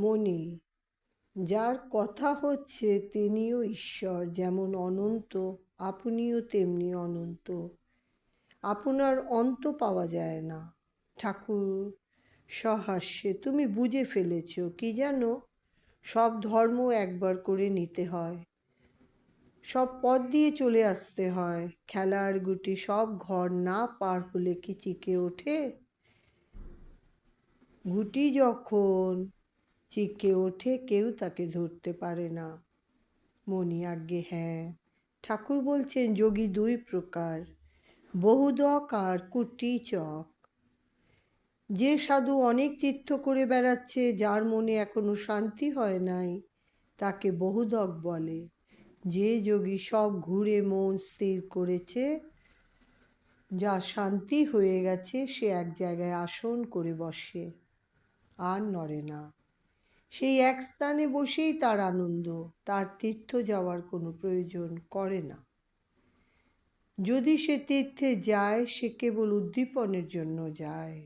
মনি, যার কথা হচ্ছে তিনিও ঈশ্বর, যেমন অনন্ত, আপনিও তেমনি অনন্ত। আপনার অন্ত পাওয়া যায় না। ঠাকুর সহাস্যে, তুমি বুঝে ফেলেছ কি জানো, সব ধর্ম একবার করে নিতে হয়, সব পথ দিয়ে চলে আসতে হয়। খেলার গুটি সব ঘর না পার হলে কি চিকে ওঠে? গুটি যখন চিকে ওঠে কেউ তাকে ধরতে পারে না। মনি, আজ্ঞে হ্যাঁ। ঠাকুর বলছেন যোগী দুই প্রকার, বহুদক আর কুটিচক। যে সাধু অনেক তীর্থ করে বেড়াচ্ছে, যার মনে এখনো শান্তি হয় নাই, তাকে বহুদক বলে। যে যোগী সব ঘুরে মন স্থির করেছে, যার শান্তি হয়ে গেছে, সে এক জায়গায় আসন করে বসে, আর নড়ে না। সেই এক স্থানে বসেই তার আনন্দ, তার তীর্থ যাওয়ার কোনো প্রয়োজন করে না। যদি সে তীর্থে যায়, সে কেবল উদ্দীপনের জন্য যায়।